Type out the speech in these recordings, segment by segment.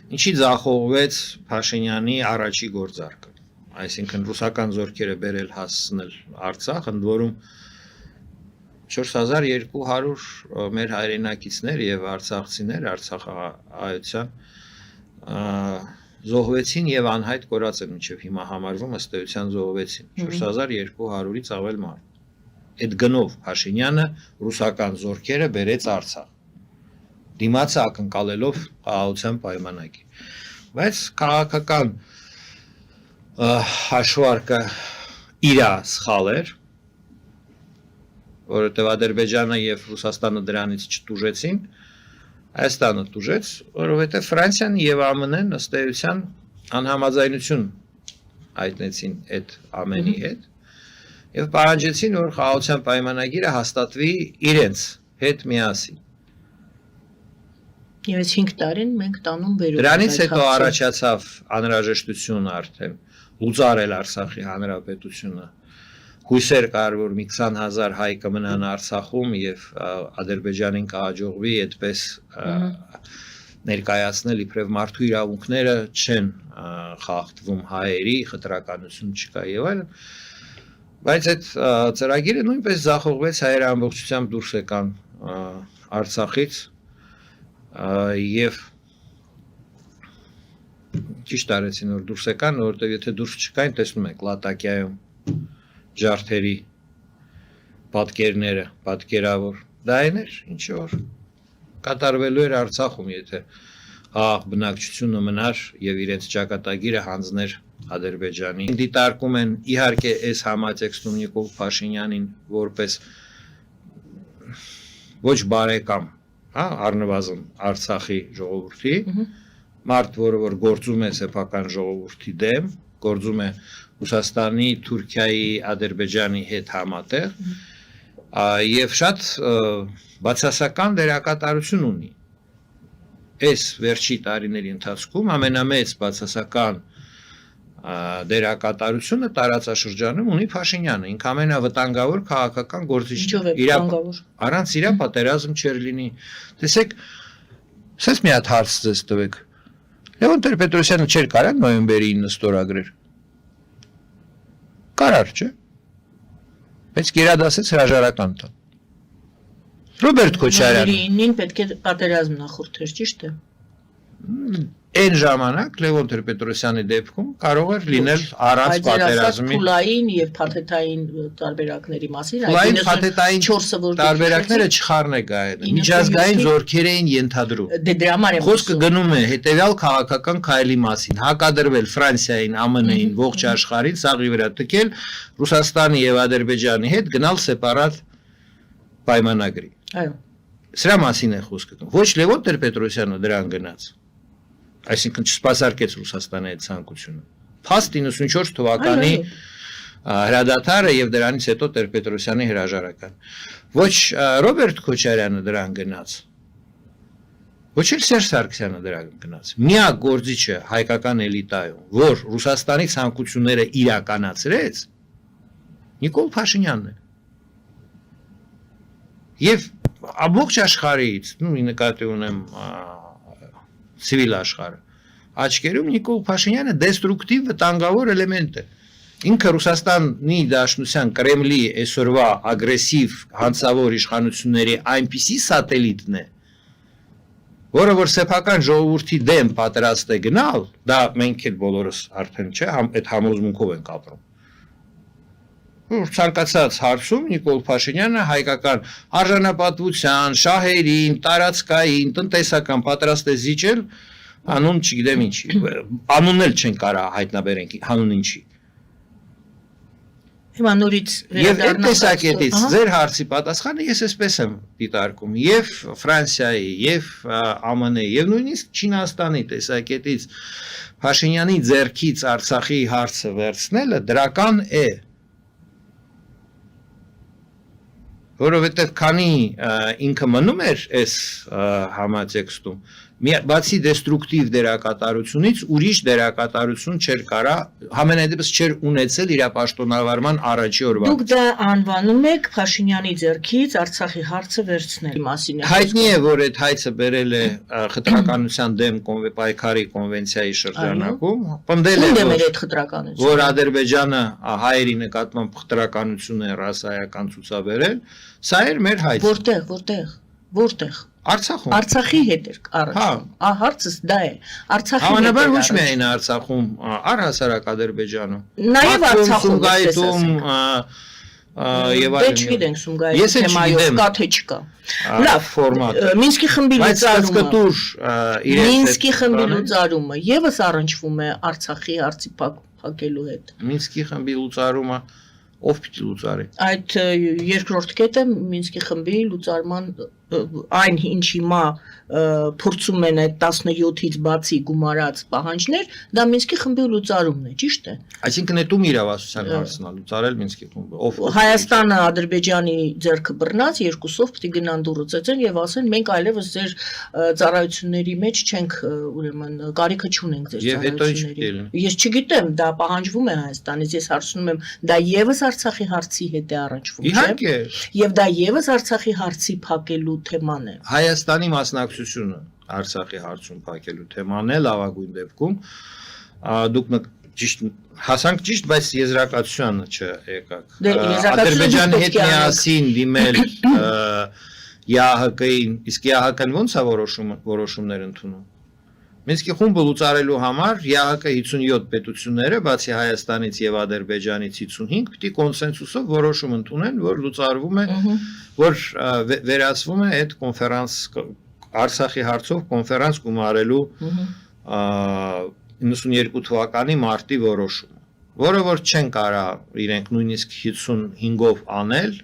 Ինչի ձախողվեց Փաշինյանի առաջի գործարքը, այսինքն ռուսական զորքերը բերել հասցնել Արցախ, ընդ որում 4200 մեր հայրենակիցներ եւ արցախցիներ Արցախահայության զոհվեցին եւ անհայտ կորած են մինչեւ հիմա համարվում ըստ էության զոհվեցին 4200-ից ավել մարդ։ Այդ գնով Փաշինյանը ռուսական զորքերը բերեց Արցախ։ Դիմացը ակնկալելով խաղաղության պայմանագիր։ Բայց քաղաքական հաշվարկը իր սխալ էր, որովհետև Ադրբեջանը եւ Ռուսաստանը դրանից չտուժեցին, Հայաստանը տուժեց, որովհետև Ֆրանսիան եւ ԱՄՆ-ն ըստ էության անհամաձայնություն հայտնեցին այդ ամենի հետ եւ պահանջեցին, որ խաղաղության պայմանագիրը հաստատվի իրենց հետ միասին։ Եվ 5 տարին մենք տանում բերում։ Դրանից հետո առաջացավ անհրաժեշտություն արդեն լուծարել Արցախի հանրապետությունը։ Հույսեր կար, որ մի 20,000 հայ կմնան Արցախում եւ Ադրբեջանին կհաջողվի այդպես ներկայացնել իբրև մարդու իրավունքները չեն խախտվում հայերի, խտրականություն չկա եւ այլն։ Բայց այդ ծրագիրը նույնպես ձախողվեց, հայերը ամբողջությամբ դուրս եկան Արցախից եւ ճիշտ արեցին, որ դուրս եկան, որովհետեւ եթե դուրս չկային, տեսնում եք Լատակիայում ջարդերի պատկերները, պատկերավոր, դա այն էր, ինչ որ կատարվելու էր Արցախում, եթե բնակչությունը մնար եւ իրենց ճակատագիրը հանձներ Ադրբեջանին։ Դիտարկում են իհարկե այս համատեքստում Նիկոլ Փաշինյանին որպես ոչ բարեկամ, առնվազն Արցախի ժողովրդի, մարդ, որ գործում է սեփական ժողովրդի դեմ, գործում է Ռուսաստանի, Թուրքիայի, Ադրբեջանի հետ համատեղ եւ շատ բացասական դերակատարություն ունի։ Այս վերջի տարիների ընթացքում ամենամեծ բացասական դերակատարությունը տարածաշրջանում ունի Փաշինյանը, ինքը ամենավտանգավոր քաղաքական գործիչն է։ Առանց իր պատերազմ չէր լինի։ Տեսեք, ասես մի հատ հարց ձեզ տվեք։ Լևոն Տեր-Պետրոսյանը չէր կարա նոյեմբերի 9-ը ստորագրել։ Կարար, չէ՞։ Բայց գերադասեց հրաժարական տան։ Ռոբերտ Քոչարյանը 9-ին պետք է պատերազմ նախորդեր, ճիշտ է։ Այն ժամանակ Լևոն Տեր-Պետրոսյանի դեպքում կարող էր լինել առանց պատերազմի։ Փուլային եւ փաթեթային տարբերակների մասին, այդ 94 տարբերակները չխառնեք այն։ Միջազգային զորքեր էին ենթադրում։ Դե դրա համար եմ խոսքը գնում է հետեւյալ քաղաքական քայլի մասին։ Հակադրվել Ֆրանսիային, ԱՄՆ-ին, ողջ աշխարհին, սաղի վրա տկել Ռուսաստանի եւ Ադրբեջանի հետ գնալ սեպարատ պայմանագրի։ Այո։ Սրա մասին է խոսքը։ Ոչ Լևոն Տեր-Պետրոսյանը դրան գնաց։ Այսինքն չսպասարկեց Ռուսաստանի այդ ցանկությունը։ Փաստ 94 թվականի հրադադարը եւ դրանից հետո Տեր-Պետրոսյանի հրաժարական։ Ոչ Ռոբերտ Քոչարյանը դրան գնաց։ Ոչ էլ Սերժ Սարգսյանը դրան գնաց։ Միակ գործիչը հայկական էլիտայում, որ Ռուսաստանի ցանկությունները իրականացրեց, Նիկոլ Փաշինյանն է։ Եվ ամբողջ աշխարհից, նկատի ունեմ ցիվիլ աշխարհը, աչքերում Նիկոլ Փաշինյանը դեստրուկտիվ վտանգավոր էլեմենտ է։ Ինքը Ռուսաստանի Դաշնության Կրեմլի այսօրվա ագրեսիվ հանցավոր իշխանությունների այնպիսի սատելիտն է, որը որ սեփական ժողովրդի դեմ պատրաստ է գնալ, դա մենք էլ բոլորս արդեն չէ, այդ համոզմունքով ենք ապրում։ Ցանկացած հարցում Նիկոլ Փաշինյանը հայկական արժանապատվության, շահերին, տարածքային, տնտեսական պատրաստ է զիջել, անուն չգիտեմ ինչի, անունն էլ չեն կարա հայտնաբերենք հանուն ինչի։ Հիմա նորից Եվ այդ տեսակետից ձեր հարցի պատասխանը ես այսպես եմ դիտարկում, եւ Ֆրանսիայի, եւ ԱՄՆ-ի, եւ նույնիսկ Չինաստանի տեսակետից Փաշինյանի ձեռքից Արցախի հարցը վերցնելը դրական է։ Որովհետև քանի ինքը մնում էր այս համատեքստում, Բացի դեստրուկտիվ դերակատարությունից ուրիշ դերակատարություն չէր կարա համենայնդեպս չէր ունեցել իր պաշտոնավարման առաջի օրվա։ Դուք դա անվանում եք Փաշինյանի ձեռքից Արցախի հարցը վերցնել մասին։ Հայտնի է, որ այդ հայցը բերել է խտրականության դեմ պայքարի կոնվենցիայի շրջանակում, պնդել է, որ Ադրբեջանը հայերի նկատմամբ խտրականություն է ռասայական ցուցաբերել, սա էր մեր հայցը։ Որտեղ։ Արցախում։ Արցախի հետ էր առաջում։ Հարցս դա է։ Արցախի հետ։ Հավանաբար ոչ միայն Արցախում, առհասարակ Ադրբեջանում։ Նաև Արցախում Սումգայիթում եւ այլն։ Չգիտենք Սումգայիթի թեմայով կա թե չկա։ Լավ, ֆորմատ։ Մինսկի խմբի լուծարումը։ Մինսկի խմբի լուծարումը եւս առնչվում է Արցախի հարցի փակելու հետ։ Մինսկի խմբի լուծարումը ով պիտի լուծարի։ Այդ երկրորդ կետը Մինսկի խմբի լուծարման այն ինչ հիմա փորձում են այդ 17-ից բացի գումարած պահանջներ, դա Մինսկի խմբի լուծարումն է, ճիշտ է։ Այսինքն այդ ում իրավասության հարցն է լուծարել Մինսկի խումբը։ Ով Հայաստանը Ադրբեջանի ձեռքը բռնած երկուսով պիտի գնան դուրը ծեծեն եւ ասեն մենք այլևս ձեր ծառայությունների մեջ չենք, ուրեմն կարիքը չունենք ձեր ծառայությունների։ Ես չգիտեմ, դա պահանջվում է Հայաստանից, ես հարցնում եմ, դա եւս Արցախի հարցի հետ է առնչվում, չէ՞։ Իհարկե։ Եվ դա եւս Արցախի հարցի փակելու թեման է։ Հայաստանի մասնակցությունը Արցախի հարցում փակելու թեման է լավագույն դեպքում։ Դուք ճիշտ հասանք ճիշտ, բայց եզրակացությանը չեկաք։ Ադրբեջանի հետ միասին դիմել ԵԱՀԿ-ին, իսկ ԵԱՀԿ-ն ո՞նց է որոշումներ ընդունում։ Մինսկի խումբը լուծարելու համար ԵԱՀԿ 57 պետությունները, բացի Հայաստանից եւ Ադրբեջանից 55, պիտի կոնսենսուսով որոշում ընդունեն, որ լուծարվում է, որ վերացվում է այդ կոնֆերանս Արցախի հարցով կոնֆերանս գումարելու 92 թվականի մարտի որոշումը, որը որ չեն կարա իրենք նույնիսկ 55-ով անել,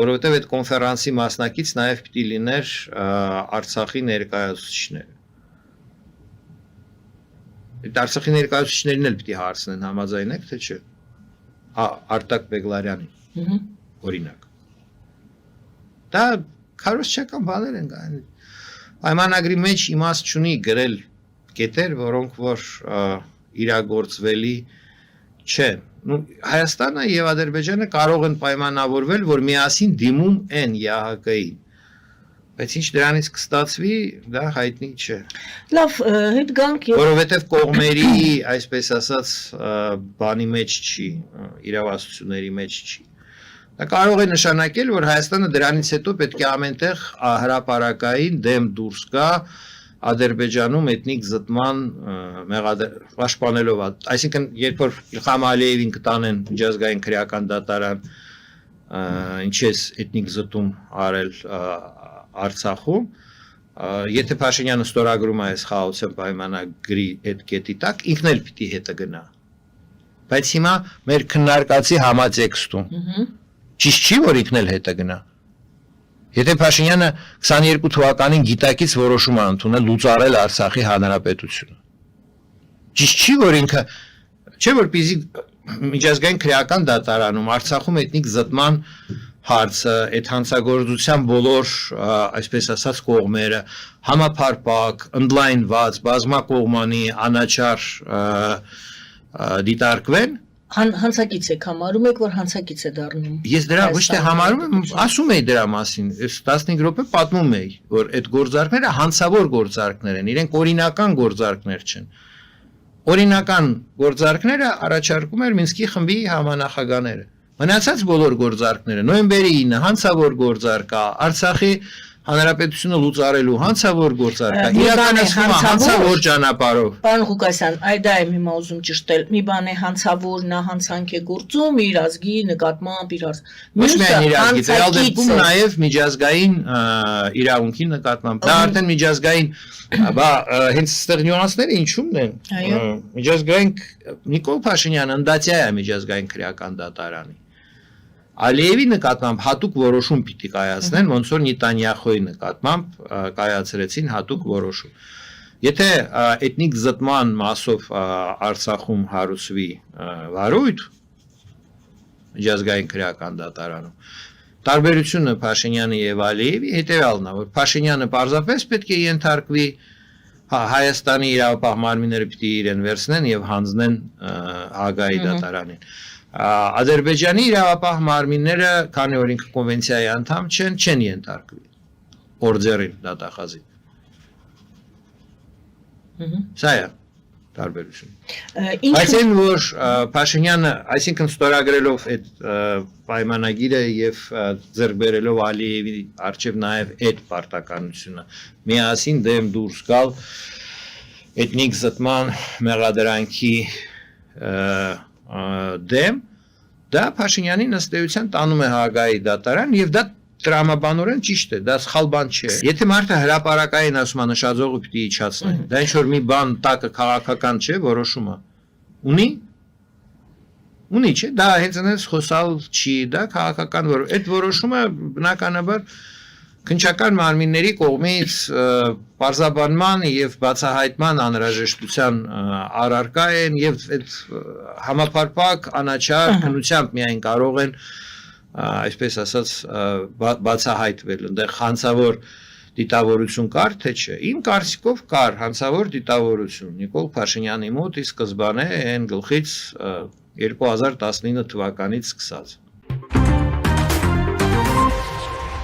որովհետեւ այդ կոնֆերանսի մասնակից նաեւ պիտի լիներ Արցախի ներկայացուցիչները։ Այդ Արցախի ներկայացուցիչներն էլ պիտի հարցնեն համաձայն եք թե չէ։ Արտակ Բեգլարյանին օրինակ։ Դա քարոզչական բաներ են կան։ Պայմանագրի մեջ իմաստ չունի գրել կետեր, որոնք որ իրագործվելի չեն։ Հայաստանը եւ Ադրբեջանը կարող են պայմանավորվել, որ միասին դիմում են ԵԱՀԿ-ին։ Բայց ինչ դրանից կստացվի, դա հայտնի չէ։ Լավ, հետ գանք եւ որովհետեւ կողմերի, այսպես ասած, բանի մեջ չի, իրավասությունների մեջ չի։ Դա կարող է նշանակել, որ Հայաստանը դրանից հետո պետք է ամենտեղ հրապարակային դեմ դուրս գա Ադրբեջանում էթնիկ զտման պաշտպանելով, այսինքն երբ որ Իլխամ Ալիևին կտանեն միջազգային քրեական դատարան, ինչպես էթնիկ զտում արել Արցախում, եթե Փաշինյանը ստորագրում է այս խաղաղության պայմանագրի այդ կետի տակ, ինքն էլ պիտի հետը գնա։ Բայց հիմա մեր քննարկածի համատեքստում ճիշտ չի, որ ինքն էլ հետը գնա։ Եթե Փաշինյանը 22 թվականին գիտակից որոշում է ընդունել լուծարել Արցախի հանրապետությունը։ Ճիշտ չի, որ ինքը չէ որպեսզի միջազգային քրեական դատարանում Արցախում էթնիկ զտման հարցը, այդ հանցագործության բոլոր, այսպես ասած, կողմերը համապարփակ, ընդլայնված, բազմակողմանի, անաչառ դիտարկվեն, հանցակից եք համարում եք, որ հանցակից է դառնում։ Ես դրա ոչ թե համարում եմ, ասում էի դրա մասին, 15 րոպե պատմում էի, որ այդ գործարքները հանցավոր գործարքներ են, իրենք օրինական գործարքներ չեն։ Օրինական գործարքները առաջարկում էր Մինսկի խմբի համանախագահները։ Մնացած բոլոր գործարքները նոյեմբերի 9 հանցավոր գործարք է, Արցախի հանրապետությունը լուծարելու հանցավոր գործարք է, իրականացվում է հանցավոր ճանապարհով։ Պարոն Ղուկասյան, այդ եմ հիմա ուզում ճշտել, մի բան է հանցավոր, նա հանցանք է գործում իր ազգի նկատմամբ իր ոչ միայն իր ազգի, դրալ դեպքում նաև միջազգային իրավունքի նկատմամբ։ Դա արդեն միջազգային, բա հենց այստեղ նյուանսները ինչու՞մն են։ Միջազգային Նիկոլ Փաշինյանը ընդդատյա է միջազգային քրեական դատարանի։ Ալիևի նկատմամբ հատուկ որոշում պիտի կայացնեն, ոնց որ Նետանյախոյի նկատմամբ կայացրեցին հատուկ որոշում։ Եթե էթնիկ զտման մասով Արցախում հարուցվի վարույթ միջազգային քրեական դատարանում, Տարբերությունը Փաշինյանի եւ Ալիևի հետեւյալն է, որ Փաշինյանը պարզապես պետք է ենթարկվի Հայաստանի իրավապահ մարմինները պիտի իրեն վերցնեն եւ հանձնեն Հագայի դատարանին։ Ադրբեջանի իրավապահ մարմինները, քանի որ ինքը կոնվենցիայի անդամ չեն ենթարկվի օրդերին դատախազի։ Սա է տարբերությունը։ Բայց այն որ Փաշինյանը, այսինքն ստորագրելով այդ պայմանագիրը եւ ձեռք բերելով Ալիևի արչեւ նաեւ այդ պարտականությունը միասին դեմ դուրս գալ էթնիկ զտման մեղադրանքի դեմ, դա Փաշինյանի ըստ էության տանում է Հագայի դատարան եւ դա տրամաբանորեն ճիշտ է, դա սխալ բան չէ։ Եթե մարդը հրապարակային ասում է նշաձողը պիտի իջացնի, դա ինչ որ մի բան տակը քաղաքական չէ, որոշումը ունի չէ, դա հենց այնպես խոսալ չի, դա քաղաքական այդ որոշումը բնականաբար քննչական մարմինների կողմից պարզաբանման եւ բացահայտման անհրաժեշտության առարկա են եւ այդ համապարփակ անաչառ քննությամբ միայն կարող են այսպես ասած բացահայտվել, այնտեղ հանցավոր դիտավորություն կար թե չէ։ Իմ կարծիքով կար հանցավոր դիտավորություն Նիկոլ Փաշինյանի մոտ ի սկզբանե այն գլխից 2019 թվականից սկսած։